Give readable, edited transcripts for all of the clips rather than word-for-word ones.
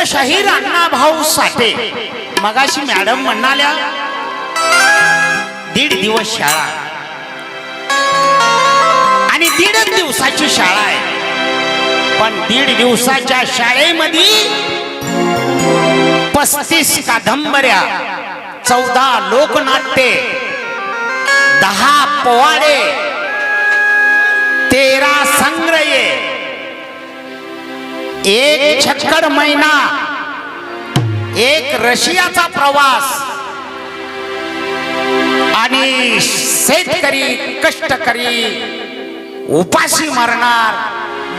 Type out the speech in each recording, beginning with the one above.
दत्तशाहीर अण्णाभाऊ साठे मगाशी मॅडम म्हणाल्या 1.5 दिवस शाळा आणि 1.5 दिवसाची शाळा आहे, पण 1.5 दिवसाच्या शाळेमध्ये 35 कादंबऱ्या, 14 लोकनाट्ये, 10 पोवाडे, 13 संग्रहे, 1 छक्कड महिना, 1 रशियाचा प्रवास आणि शेतकरी कष्टकरी उपाशी मरणार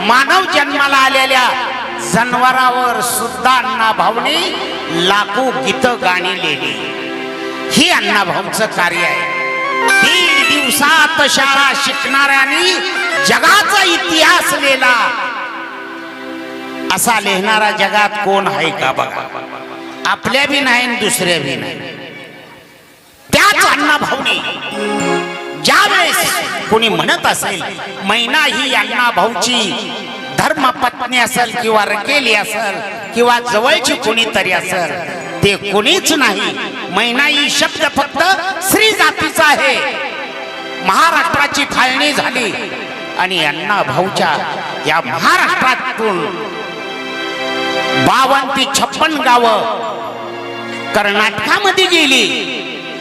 मानव जन्माला आलेल्या जनावरावर सुद्धा अण्णाभाऊंनी लाखो गीतं गाणी लिहिली. ही अण्णाभाऊंचं कार्य आहे. 1.5 दिवसात शाळा शिकणाऱ्यांनी जगाचा इतिहास लिहिला. असा लिहिणारा जगात कोण आहे का बघा. आपल्या बी नाही दुसऱ्या बी नाही. त्याच अण्णाभाऊंनी ज्यावेळेस कोणी म्हणत असेल मैना ही अण्णाभाऊची धर्मपत्नी असेल किंवा रकेली असेल किंवा जवळची कोणीतरी असेल, ते कोणीच नाही. मैना ही शब्द फक्त स्त्री जातीचा आहे. महाराष्ट्राची फाळणी झाली आणि अण्णाभाऊच्या या महाराष्ट्रातून 52 ते 56 गावं कर्नाटकामध्ये गेली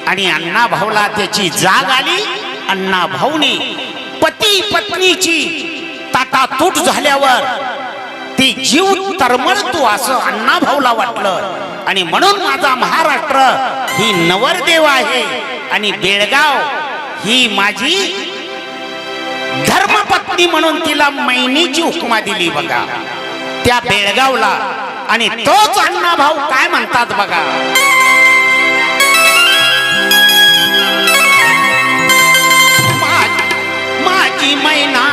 आणि अण्णाभाऊला त्याची जाग आली. अण्णाभाऊनी पती पत्नीची ताटातूट झाल्यावर ती जीव तरमळतो असं अण्णाभाऊला वाटलं आणि म्हणून माझा महाराष्ट्र ही नवरदेव आहे आणि बेळगाव ही माझी धर्मपत्नी म्हणून तिला मैनीची हुकमा दिली बघा त्या बेळगावला. आणि तोच अण्णाभाऊ काय म्हणतात बघा. माझी मैना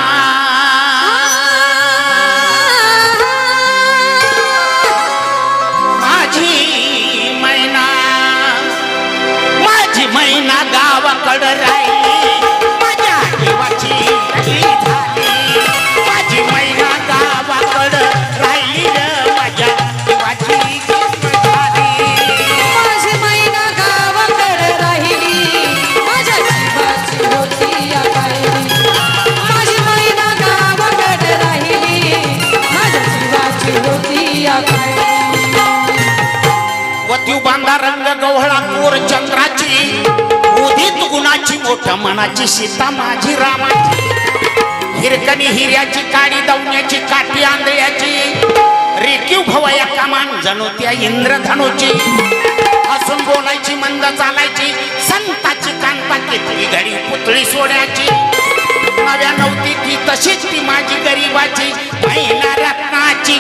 माझी मैना गावाकडं राहिली माझ्या जीवाची झाली. माझी मैना गावाकडं राहिली माझ्या जीवाची झाली. माझी मैना गावाकडं राहिली माझ्या जीवाची होती या पायरी. माझी मैना गावाकडं राहिली माझ्या जीवाची होती या पायरी. वत्यू बांधा रंग गवळा कोर चंद्राची उदित गुणाची मोठ्या मनाची सीता माझी रामाची. हिरकणी हिऱ्याची काडी दवण्याची काठी आंधळ्याची रेखीव भवया कमान जणू त्या इंद्रधनुची. हसून बोलायची मंद चालायची संताची कांता केतली घडी पुतळी सोड्याची. नव्या नव्हती ती तशीच ती माझी गरीबाची मैना रत्नाची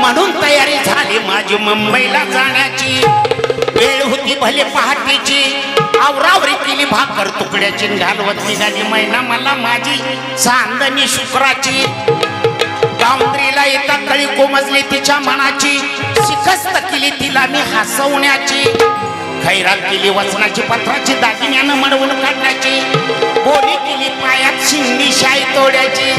म्हणून तयारी झाली माझी मुंबईला जाण्याची. वेळ होती भले पहाटेची आवरावरी केली भाकर तुकड्याची घालवत निघाली मैना मला माझी चांदणी शुक्राची. गावंत्रीला येता कळी कोमजली तिच्या मनाची शिकस्त केली तिला मी हसवण्याची. खैरात केली वचनाची पत्राची दागिन्यानं मडवून काढण्याची. बोली केली पायात शिंदी शाई तोड्याची.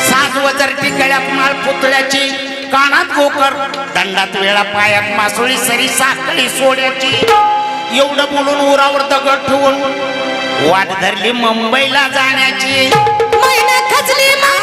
साज वजरती गळ्यात माळ पुतळ्याची. कानात गोकर दंडात वेळा पायात मासोळी सरी साखळी सोड्याची. एवढं बोलून उरावर दगड ठेवून वाट धरली मुंबईला जाण्याची. मैना खचली होती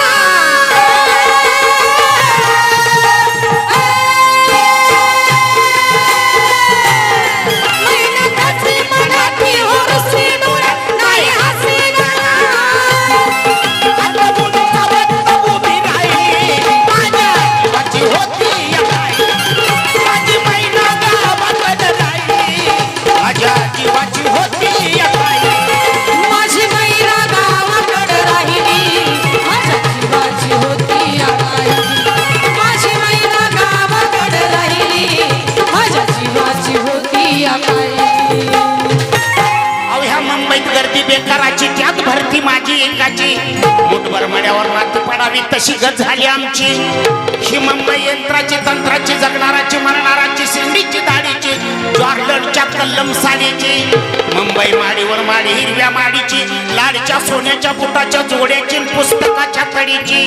बी तशी गत झाली आमची. ही मुंबई यंत्राची तंत्राची जगणाराची मरणाराची शिंडीची दाढीची जॉर्डनच्या कल्लम साडीची मुंबई माडीवर माडी हिरव्या माडीची लाडच्या सोन्याच्या बुटाच्या जोड्याची पुस्तकाच्या कडीची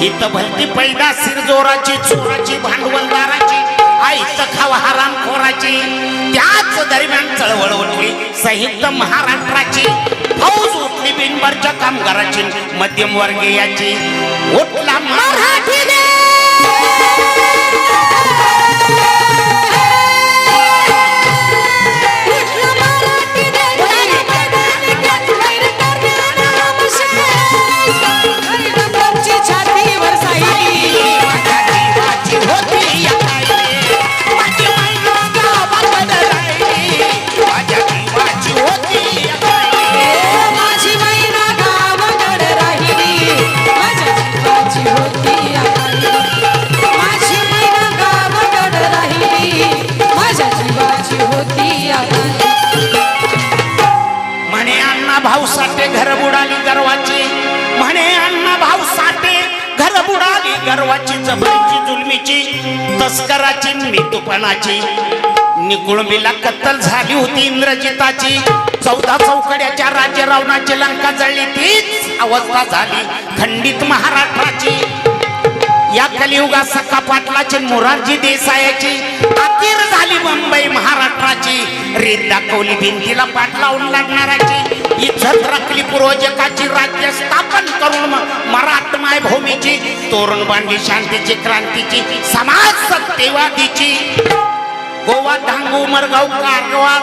इथं भलती पैदा सिरजोराची चोराची भांडवलदाराची आईत खावा हरामखोराची. त्याच दरम्यान चळवळ उठली संयुक्त महाराष्ट्राची. फौज उठली बिनबारच्या कामगाराची मध्यमवर्गीयाची. उठला मराठी छातीवर साई माझ्या जीवाची होती या कायदे. माझी महिला गावात राहिली. माझ्या जीवाची होती या कायदे. माझी मैना गावाकडे राहिली माझ्या जीवाची होती आकाली. माझी मैना गावाकडे राहिली माझ्या जीवाची होती आकाली. म्हणे अण्णा भाऊ साठे घर बुडाली गर्वाची. म्हणे अण्णा भाऊ साठे घर बुडाली गर्वाची जबरीची जुलमीची तस्कराची मृत्यूपणाची. निकुळमीला कत्तल झाली होती इंद्रजिताची. 14 चौकड्याच्या राज्य रावणाची लंका जळली तीच अवस्था झाली खंडित महाराष्ट्राची. या कलियुगात सखा पाटलाची मोरारजी देसायाची अखेर झाली मुंबई महाराष्ट्राची. रीत दाखवली भिंतीला पाठ लावून लागणाराची. इज्जत राखली पूर्वजकाची राज्य स्थापन करून मराठमाय भूमीची. तोरण बांधली शांतीची क्रांतीची समाज सत्यवादीची. गोवा ढांग उमरगाव कारवार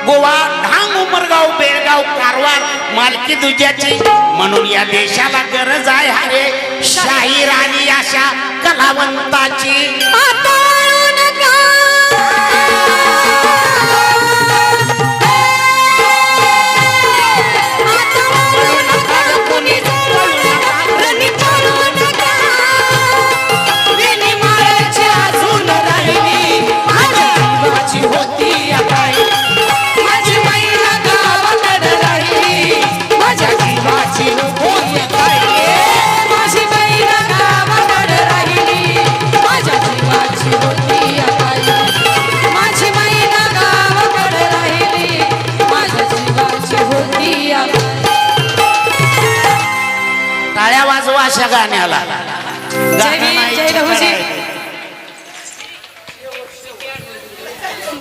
गोवा ढांग उमरगाव बेळगाव कारवार मालकी दुजाची. म्हणून या देशाला गरज आहे हरे शाहीर आणि अशा कलावंताची. आता वाळू नका आता वाळू नका कुणी चालू नका रणी चालू नका. वेणी माळ्याची अजून राहिली माझ्या जीवाची होती आकाली. माझी मैना गावाकडे राहिली माझ्या जीवाची होती आकाली. माझी मैना गावाकडे राहिली माझ्या जीवाची होती आकाली. माझी मैना गावाकडे राहिली माझ्या जीवाची होती आकाली. टाळ्या वाजवा अशा गाण्याला. जय